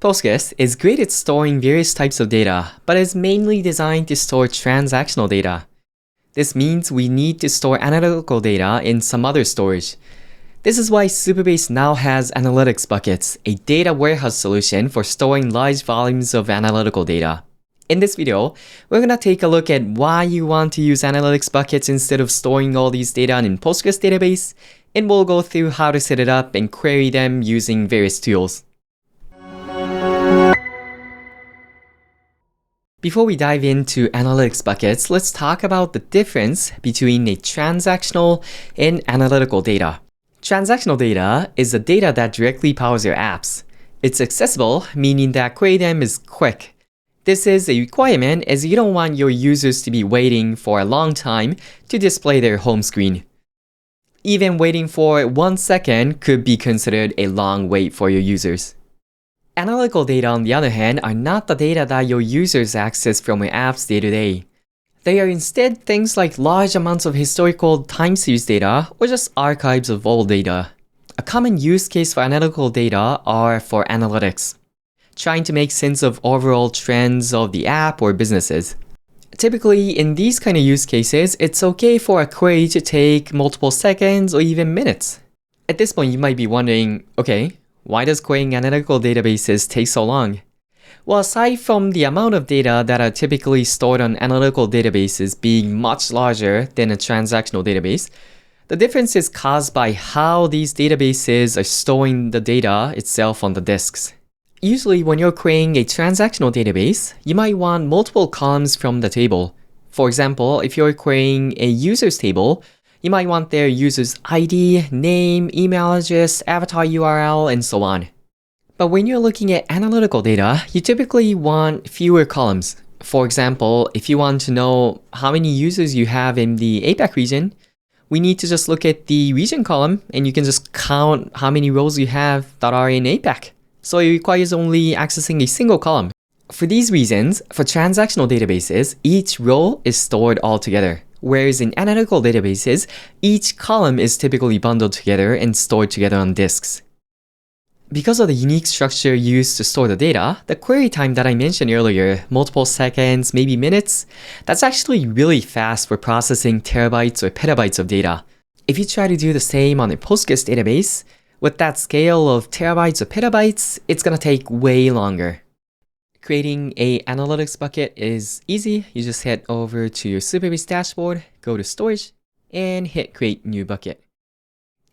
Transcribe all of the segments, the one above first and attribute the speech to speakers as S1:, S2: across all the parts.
S1: Postgres is great at storing various types of data, but is mainly designed to store transactional data. This means we need to store analytical data in some other storage. This is why Supabase now has Analytics Buckets, a data warehouse solution for storing large volumes of analytical data. In this video, we're going to take a look at why you want to use Analytics Buckets instead of storing all these data in Postgres database, and we'll go through how to set it up and query them using various tools. Before we dive into Analytics Buckets, let's talk about the difference between a transactional and analytical data. Transactional data is the data that directly powers your apps. It's accessible, meaning that query them is quick. This is a requirement as you don't want your users to be waiting for a long time to display their home screen. Even waiting for 1 second could be considered a long wait for your users. Analytical data, on the other hand, are not the data that your users access from your apps day to day. They are instead things like large amounts of historical time series data or just archives of old data. A common use case for analytical data are for analytics, trying to make sense of overall trends of the app or businesses. Typically, in these kind of use cases, it's okay for a query to take multiple seconds or even minutes. At this point, you might be wondering, okay, why does querying analytical databases take so long? Well, aside from the amount of data that are typically stored on analytical databases being much larger than a transactional database, the difference is caused by how these databases are storing the data itself on the disks. Usually, when you're querying a transactional database, you might want multiple columns from the table. For example, if you're querying a users table, you might want their user's ID, name, email address, avatar URL, and so on. But when you're looking at analytical data, you typically want fewer columns. For example, if you want to know how many users you have in the APAC region, we need to just look at the region column and you can just count how many rows you have that are in APAC. So it requires only accessing a single column. For these reasons, for transactional databases, each row is stored all together. Whereas in analytical databases, each column is typically bundled together and stored together on disks. Because of the unique structure used to store the data, the query time that I mentioned earlier, multiple seconds, maybe minutes, that's actually really fast for processing terabytes or petabytes of data. If you try to do the same on a Postgres database, with that scale of terabytes or petabytes, it's gonna take way longer. Creating a analytics bucket is easy. You just head over to your Supabase dashboard, go to storage, and hit create new bucket.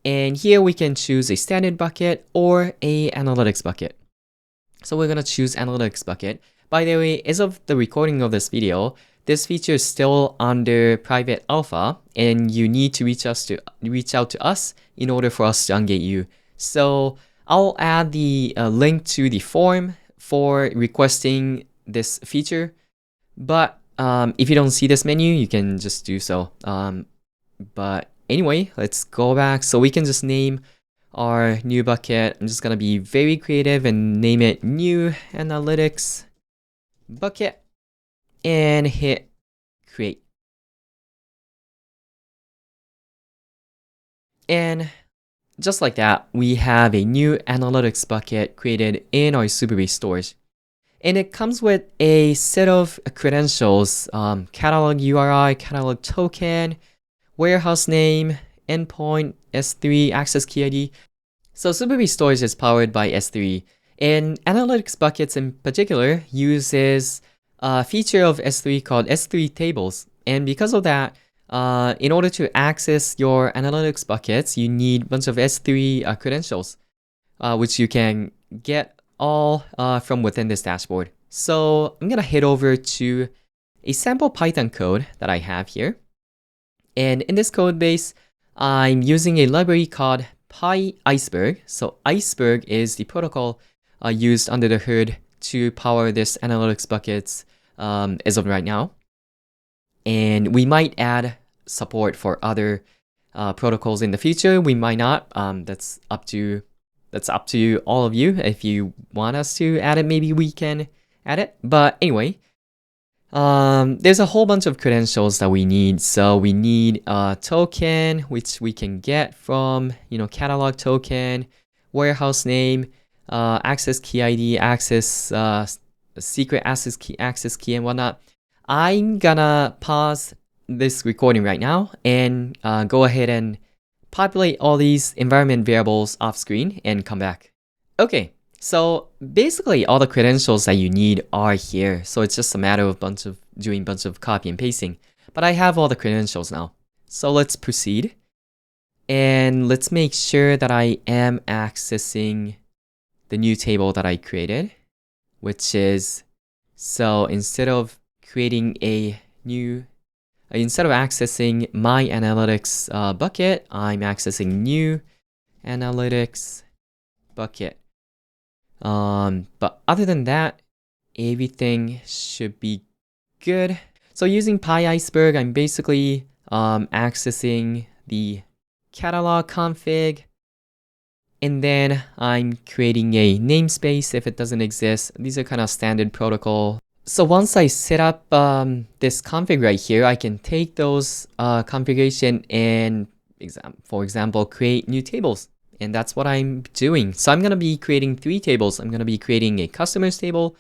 S1: And here we can choose a standard bucket or a analytics bucket. So we're gonna choose analytics bucket. By the way, as of the recording of this video, this feature is still under private alpha, and you need to reach out to us in order for us to ungate you. So I'll add the link to the form for requesting this feature, but if you don't see this menu, you can just do so. But anyway, let's go back. So we can just name our new bucket. I'm just gonna be very creative and name it new analytics bucket and hit create. And just like that, we have a new analytics bucket created in our Supabase storage. And it comes with a set of credentials, catalog URI, catalog token, warehouse name, endpoint, S3, access key ID. So Supabase storage is powered by S3, and analytics buckets in particular uses a feature of S3 called S3 tables. And because of that, in order to access your analytics buckets, you need a bunch of S3 credentials, which you can get all from within this dashboard. So I'm gonna head over to a sample Python code that I have here. And in this code base, I'm using a library called Iceberg. So Iceberg is the protocol used under the hood to power this analytics buckets as of right now. And we might add support for other protocols in the future. We might not. That's up to all of you. If you want us to add it, maybe we can add it. But anyway, there's a whole bunch of credentials that we need. So we need a token, which we can get from catalog token, warehouse name, access key ID, access secret access key and whatnot. I'm gonna pause this recording right now and go ahead and populate all these environment variables off screen and come back. Okay, so basically all the credentials that you need are here. So it's just a matter of doing a bunch of copy and pasting. But I have all the credentials now. So let's proceed. And let's make sure that I am accessing the new table that I created, which is, so instead of accessing my analytics bucket, I'm accessing new analytics bucket. But other than that, everything should be good. So using Iceberg, I'm basically accessing the catalog config, and then I'm creating a namespace if it doesn't exist. These are kind of standard protocol. So once I set up this config right here, I can take those configuration and, for example, create new tables. And that's what I'm doing. So I'm going to be creating 3 tables. I'm going to be creating a customers table,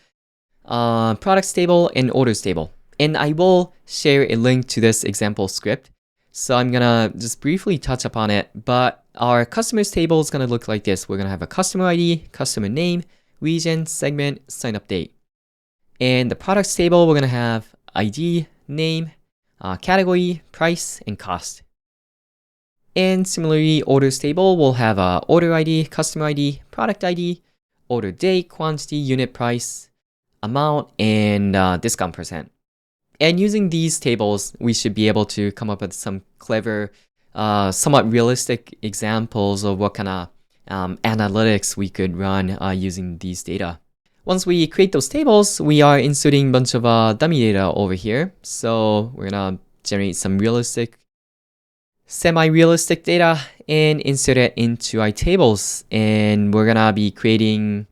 S1: products table, and orders table. And I will share a link to this example script. So I'm going to just briefly touch upon it. But our customers table is going to look like this. We're going to have a customer ID, customer name, region, segment, sign up date. And the products table, we're going to have ID, name, category, price, and cost. And similarly, orders table will have order ID, customer ID, product ID, order date, quantity, unit price, amount, and discount percent. And using these tables, we should be able to come up with some clever, somewhat realistic examples of what kind of analytics we could run using these data. Once we create those tables, we are inserting a bunch of dummy data over here. So we're going to generate some semi-realistic data and insert it into our tables. And we're going to be creating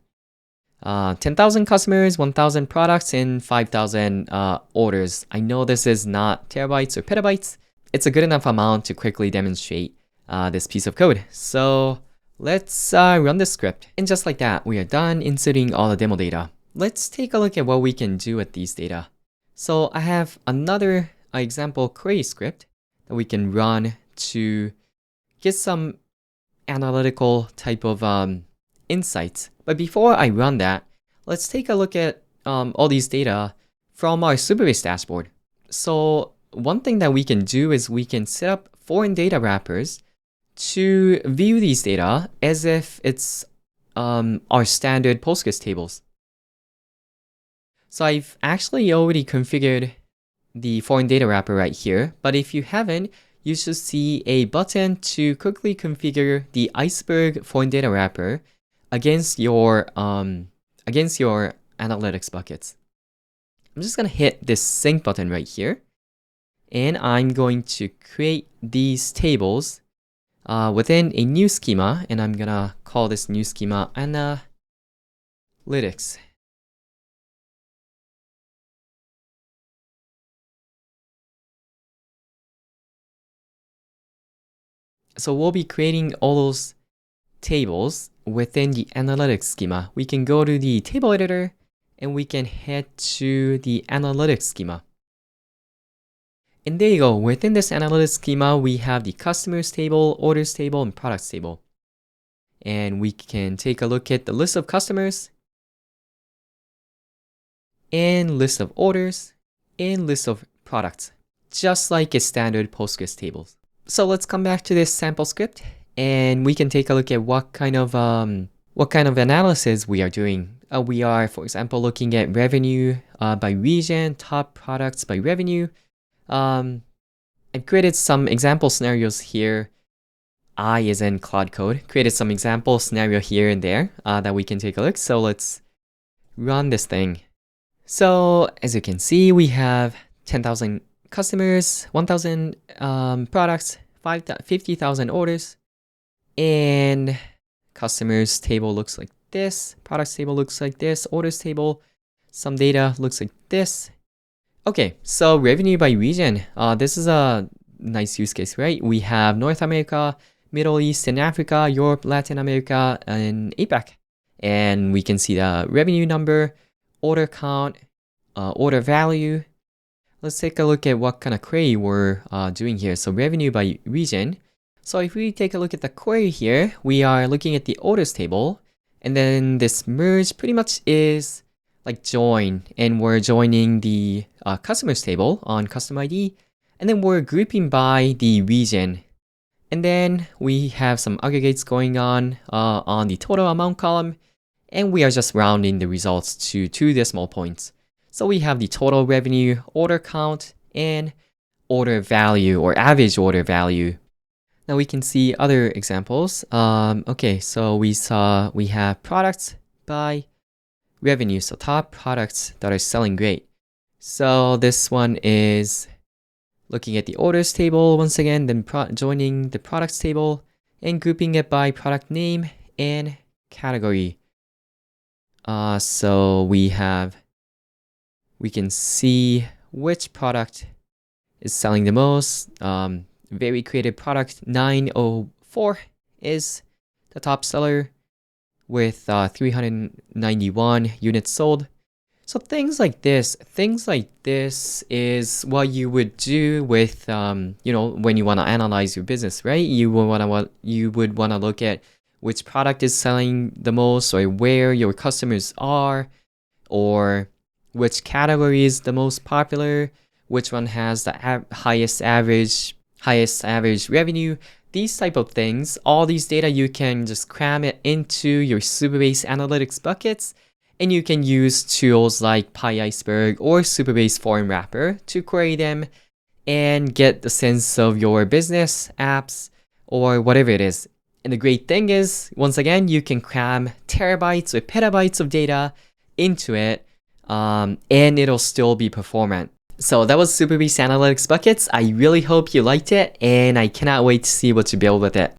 S1: 10,000 customers, 1,000 products, and 5,000 orders. I know this is not terabytes or petabytes. It's a good enough amount to quickly demonstrate this piece of code. So let's run this script. And just like that, we are done inserting all the demo data. Let's take a look at what we can do with these data. So I have another example query script that we can run to get some analytical type of insights. But before I run that, let's take a look at all these data from our Supabase dashboard. So one thing that we can do is we can set up foreign data wrappers to view these data as if it's our standard Postgres tables. So I've actually already configured the foreign data wrapper right here, but if you haven't, you should see a button to quickly configure the Iceberg foreign data wrapper against your analytics buckets. I'm just gonna hit this sync button right here, and I'm going to create these tables within a new schema, and I'm gonna call this new schema analytics. So we'll be creating all those tables within the analytics schema. We can go to the table editor and we can head to the analytics schema. And there you go. Within this analytics schema, we have the customers table, orders table, and products table. And we can take a look at the list of customers, and list of orders, and list of products, just like a standard Postgres tables. So let's come back to this sample script, and we can take a look at what kind of analysis we are doing. We are, for example, looking at revenue by region, top products by revenue. I've created some example scenarios here. I, as in Cloud Code, created some example scenario here and there that we can take a look. So let's run this thing. So as you can see, we have 10,000 customers, 1,000 products, 50,000 orders, and customers table looks like this, products table looks like this, orders table, some data looks like this. Okay, so revenue by region. This is a nice use case, right? We have North America, Middle East and Africa, Europe, Latin America, and APAC. And we can see the revenue number, order count, order value. Let's take a look at what kind of query we're doing here. So revenue by region. So if we take a look at the query here, we are looking at the orders table. And then this merge pretty much is like join. And we're joining the customers table on custom ID. And then we're grouping by the region. And then we have some aggregates going on the total amount column. And we are just rounding the results to 2 decimal points. So we have the total revenue, order count, and order value or average order value. Now we can see other examples. Okay, so we have products by revenue. So top products that are selling great. So this one is looking at the orders table once again, then joining the products table and grouping it by product name and category. So we can see which product is selling the most. Very creative product 904 is the top seller with 391 units sold. So things like this is what you would do with when you want to analyze your business, right? You would want to look at which product is selling the most, or where your customers are, or which category is the most popular, which one has the highest average revenue. These type of things, all these data, you can just cram it into your Supabase Analytics buckets, and you can use tools like Iceberg or Supabase Form Wrapper to query them and get the sense of your business, apps, or whatever it is. And the great thing is, once again, you can cram terabytes or petabytes of data into it, and it'll still be performant. So that was Supabase Analytics Buckets. I really hope you liked it, and I cannot wait to see what you build with it.